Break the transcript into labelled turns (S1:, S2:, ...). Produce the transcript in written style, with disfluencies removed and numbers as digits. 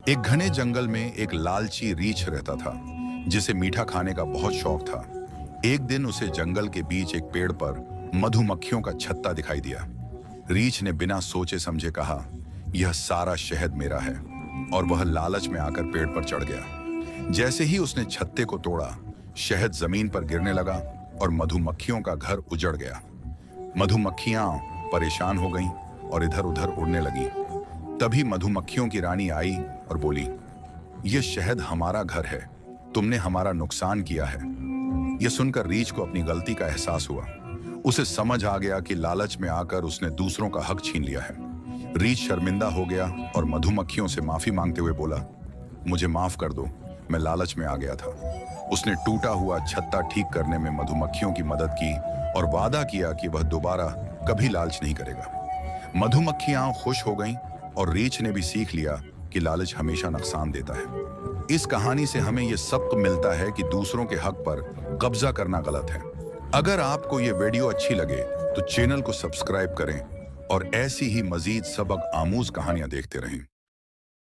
S1: एक घने जंगल में एक लालची रीछ रहता था जिसे मीठा खाने का बहुत शौक था। एक दिन उसे जंगल के बीच एक पेड़ पर मधुमक्खियों का छत्ता दिखाई दिया। रीछ ने बिना सोचे समझे कहा, यह सारा शहद मेरा है, और वह लालच में आकर पेड़ पर चढ़ गया। जैसे ही उसने छत्ते को तोड़ा, शहद जमीन पर गिरने लगा और मधुमक्खियों का घर उजड़ गया। मधुमक्खियां परेशान हो गईं और इधर उधर उड़ने लगीं। तभी मधुमक्खियों की रानी आई और बोली, यह शहद हमारा घर है, तुमने हमारा नुकसान किया है। यह सुनकर रीछ को अपनी गलती का एहसास हुआ। उसे समझ आ गया कि लालच में आकर उसने दूसरों का हक छीन लिया है। रीछ शर्मिंदा हो गया और मधुमक्खियों से माफी मांगते हुए बोला, मुझे माफ कर दो, मैं लालच में आ गया था। उसने टूटा हुआ छत्ता ठीक करने में मधुमक्खियों की मदद की और वादा किया कि वह दोबारा कभी लालच नहीं करेगा। मधुमक्खियां खुश हो गईं और रीछ ने भी सीख लिया कि लालच हमेशा नुकसान देता है। इस कहानी से हमें यह सबक मिलता है कि दूसरों के हक पर कब्जा करना गलत है। अगर आपको ये वीडियो अच्छी लगे तो चैनल को सब्सक्राइब करें और ऐसी ही मजीद सबक आमूज कहानियां देखते रहें।